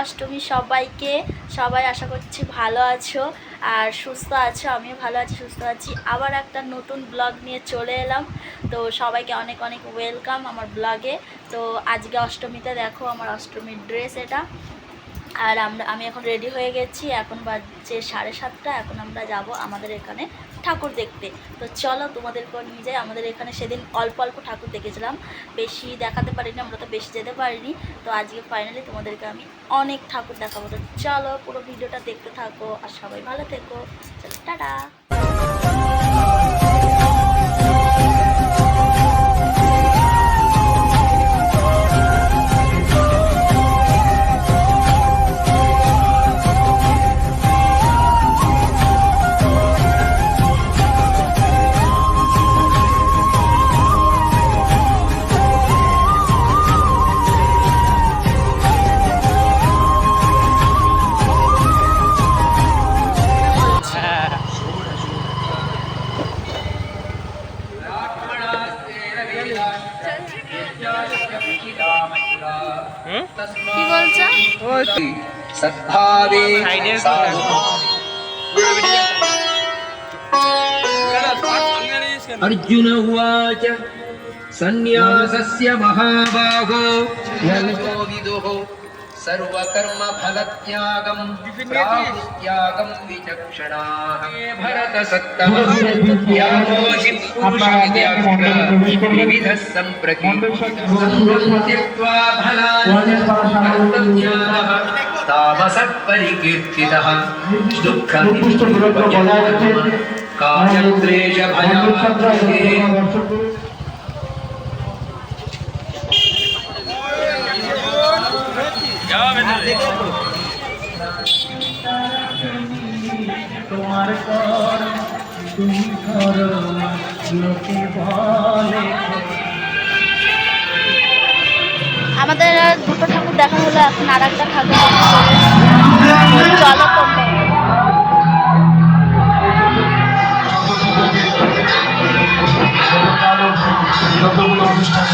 অষ্টমী সবাইকে। সবাই আশা করছি ভালো আছো আর সুস্থ আছো। আমিও ভালো আছি, সুস্থ আছি। আবার একটা নতুন ব্লগ নিয়ে চলে এলাম। তো সবাইকে অনেক অনেক ওয়েলকাম আমার ব্লগে। তো আজকে অষ্টমীতে দেখো আমার অষ্টমীর ড্রেস এটা। আর আমি এখন রেডি হয়ে গেছি, এখন বাজছে 7:30। এখন আমরা যাব আমাদের এখানে ঠাকুর দেখতে। তো চলো তোমাদেরকেও নিয়ে যাই। আমাদের এখানে সেদিন অল্প অল্প ঠাকুর দেখেছিলাম, বেশি দেখাতে পারিনি, আমরা তো বেশি যেতে পারিনি। তো আজকে ফাইনালি তোমাদেরকে আমি অনেক ঠাকুর দেখাবো। তো চলো পুরো ভিডিওটা দেখতে থাকো আর সবাই ভালো থেকো। চলো টাটা। কি বলছো? सद्भावे अर्जुन उवाच सन्न्यासस्य महाबाहो यतो विदुः सर्वकर्म फलत्यागं प्राहुस्त्यागं विचक्षणाः भरतसत्तमः त्यागोऽसि पुरुषविद्याविविधः सम्प्रति त्यक्त्वा फलानि कर्तव्याः तामसः परिकीर्तितः दुःखनिवृत्तिः कायक्लेशभयापहे তোমার কর তুমি করো লোকে বলে। আমাদের দুটো ঠাকুর দেখা হলো, এখন আর একটা ঠাকুর চলো তোমরা। যতগুলো অনুষ্ঠান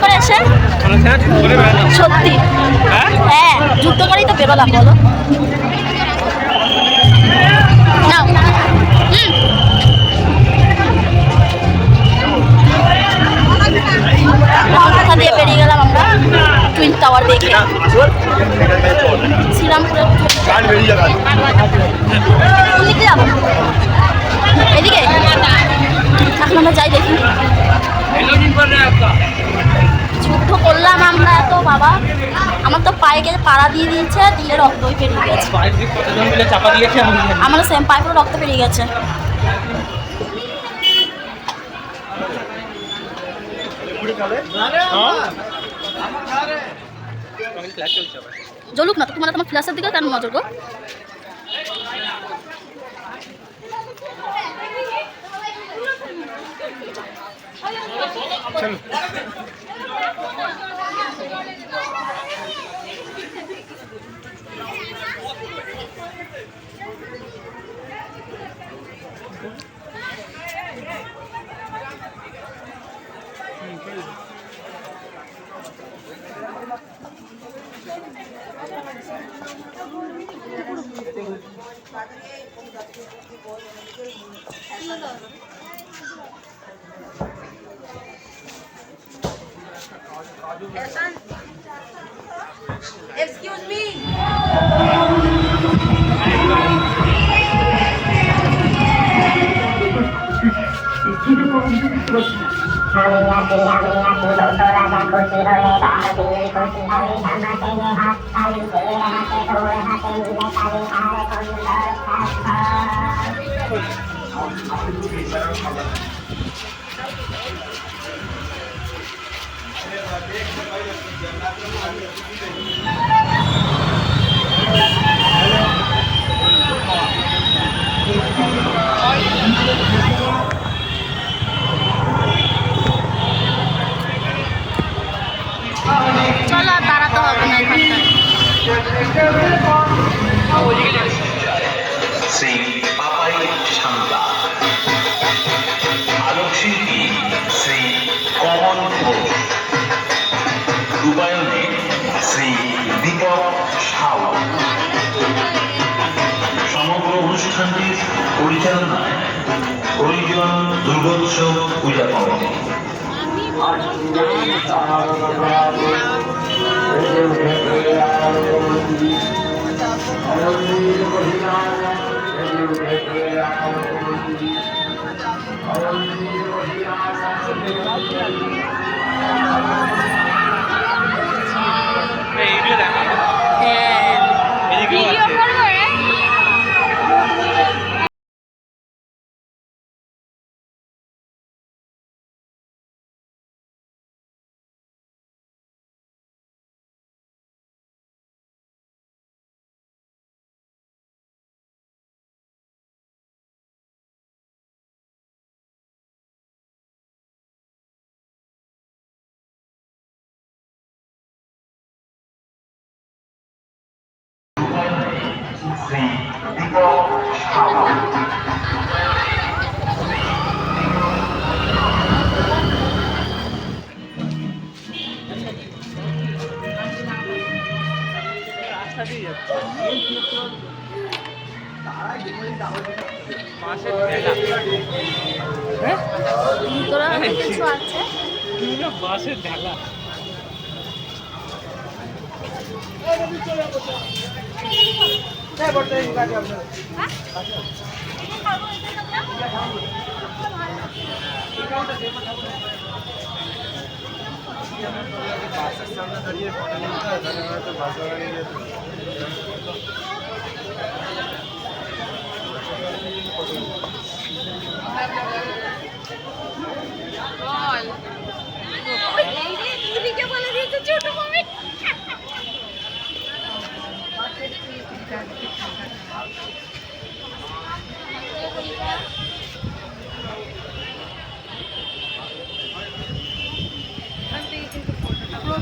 করে এসে সত্যি হ্যাঁ যুদ্ধ করেই তো বেরোলাম বলো নাও কোথা দিয়ে বেরিয়ে গেলাম আমরা টুইন টাওয়ার দেখে শ্রীরামপুরে কোন দিকে যাবো এদিকে এখন আমরা যাই দেখি যুদ্ধ করলাম আমরা এত বাবা আমার তো পায়ে গেছে পাড়া দিয়ে দিয়েছে দিয়ে রক্তই বেরিয়ে গেছে আমার সেম পায়ে পুরো রক্ত বেরিয়ে গেছে জ্বলুক না তো তোমার তোমার ফ্ল্যাশের দিকে কেন নজর গো Excuse me. চলো আর দাঁড়াতে হবে না এখানটায় শ্রী পাপাই শান্তা আলোকশিল্পী শ্রী কমল ঘোষ রূপায়ণে শ্রী দীপক সাউ সমগ্র অনুষ্ঠানটির পরিচালনায় হরিজন দুর্গোৎসব পূজা কমিটি শ্রী দীপক সাউ কিছু আছে বাসের ঢালা বাসের সামনে দাঁড়িয়ে ফটো নিতে হয় তাহলে হয়তো বাস দাঁড়িয়ে যেত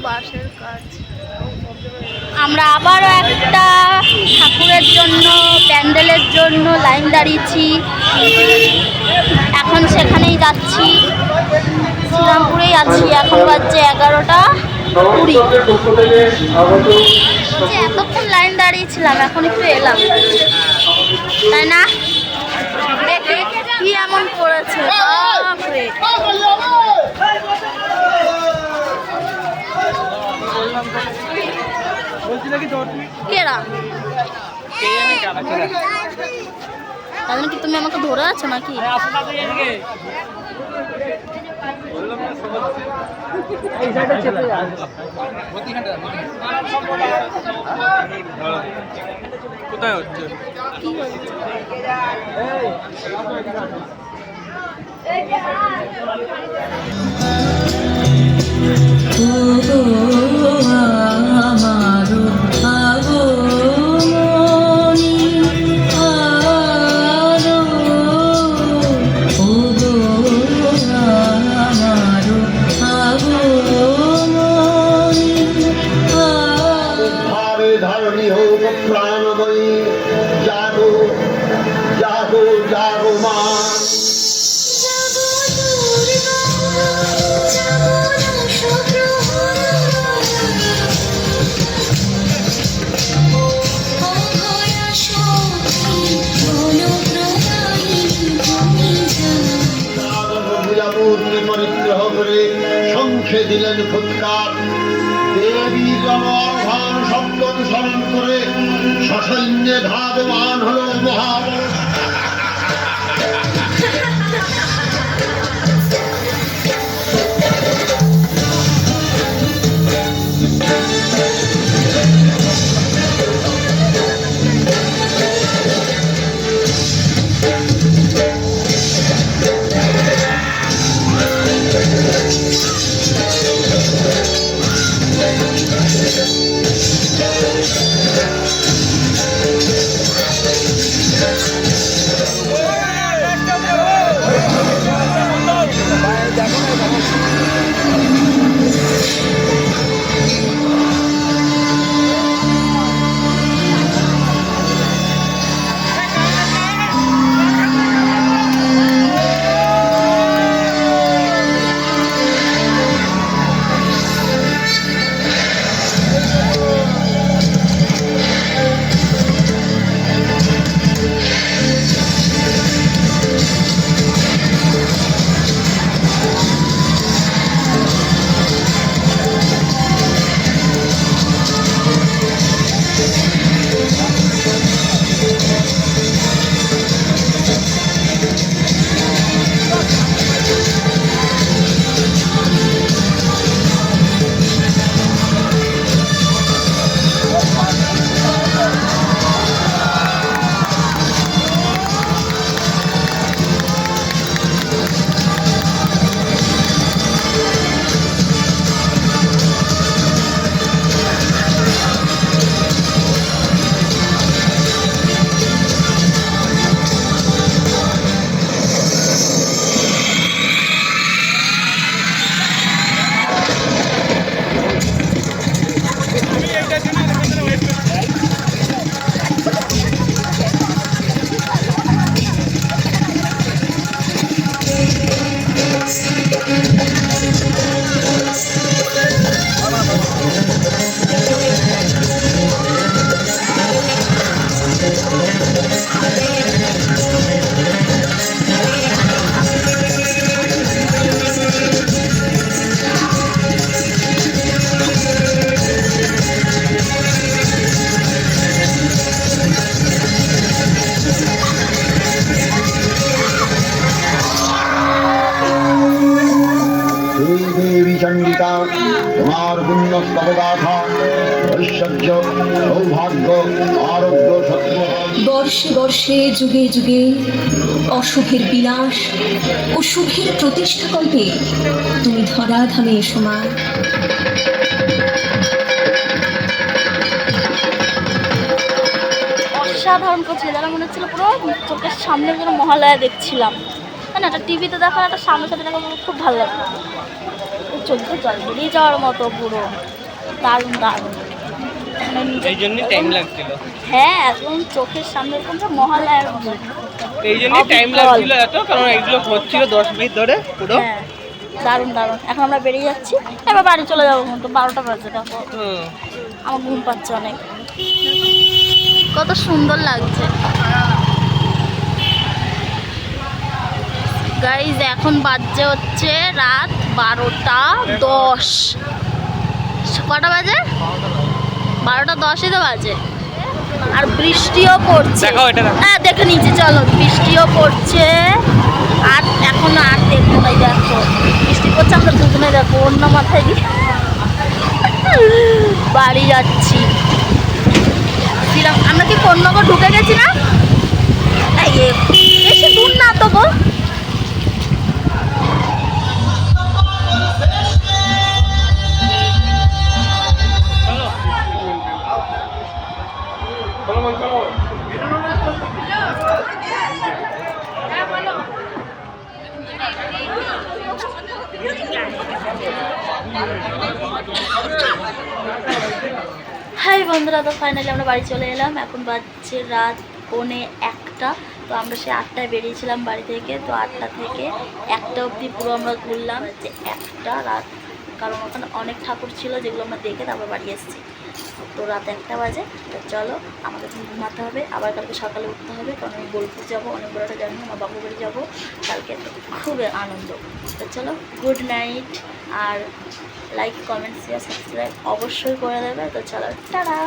বাঁশের কাজ আমরা আবারও একটা ঠাকুরের জন্য প্যান্ডেলের জন্য লাইন দাঁড়িয়েছি এখন সেখানেই যাচ্ছি শ্রীরামপুরেই আছি, এখন বাজছে 11:20। বলছি এতক্ষণ লাইন দাঁড়িয়েছিলাম, এখন একটু এলাম, তাই না? দেখে কি এমন করেছে, বাপরে। কেরা তার কি তুমি আমাকে ধরে আছো নাকি? কোথায় হচ্ছে? কি হচ্ছে? ভাবে ধারণী হোক প্রাণময়ী, জাগো জাগো জাগো মা। পরিগ্রহ করে শঙ্খে দিলেন ফুৎকার। দেবী জনআহ্বান শব্দ অনুসরণ করে সসৈন্যে ধাবমান হল মহাবল। চণ্ডিকা তোমার পুণ্য স্তবগাথা ঐশ্বর্য সৌভাগ্য আরোগ্য সত্য বর্ষে বর্ষে যুগে যুগে অশুভের বিনাশ ও শুভের প্রতিষ্ঠাকল্পে তুমি ধরাধামে এসো মা। অসাধারণ করছিল, যারা মনে হচ্ছিল পুরো চোখের সামনে পুরো মহালয়া দেখছিলাম, তাই না? একটা টিভিতে দেখা একটা সামনে সাথে দেখা খুব ভালো লাগে, চোখে জল বেরিয়ে যাওয়ার মতো, পুরো দারুণ দারুণ। এই জন্যই টাইম লাগছিল। হ্যাঁ, একদম চোখের সামনে এরকম মহালয়ার মতো। এই জন্যই টাইম লাগছিল এত, কারণ এগুলো হচ্ছিল 10 মিনিট ধরে পুরো। হ্যাঁ, দারুণ দারুণ। এখন আমরা বেরিয়ে যাচ্ছি, এবার বাড়ি চলে যাবো, কিন্তু 12টা বাজে। দেখো আমার ঘুম পাচ্ছে অনেক। কত সুন্দর লাগছে গাইজ। এখন বাজছে হচ্ছে রাত 12:10। কটা বাজে? 12:10ই তো বাজে। আর বৃষ্টিও পড়ছে। দেখাও এটা, দেখো। হ্যাঁ দেখে নিচে চলো, বৃষ্টিও পড়ছে। আর এখন আর দেখবো না, দেখো বৃষ্টি পড়ছে। আমরা দুজনে দেখো অন্য মাথায় দিয়ে বাড়ি যাচ্ছি। আমরা কি কোন্নগর ঢুকে গেছি না? বেশি দূর না তো গো। হাই বন্ধুরা, তো ফাইনালি আমরা বাড়ি চলে এলাম। এখন বাজছে রাত 1:45। তো আমরা সে 8টায় বেরিয়েছিলাম বাড়ি থেকে। তো 8টা থেকে 1টা অবধি পুরো আমরা ঘুরলাম, যে 1টা রাত, কারণ ওখানে অনেক ঠাকুর ছিল যেগুলো আমরা দেখে তারপর বাড়ি এসেছি। তো রাত 1টা বাজে। তো চলো, আমাকে ঘুমাতে হবে, আবার কালকে সকালে উঠতে হবে, কারণ আমি বোলপুর যাবো, অনেক বড় একটা জানি, আমার বাবু বাড়ি যাবো কালকে। তো খুব আনন্দ। তো চলো, গুড নাইট। আর লাইক, কমেন্ট, শেয়ার, সাবস্ক্রাইব অবশ্যই করে দেবে। তো চলো, টাটা।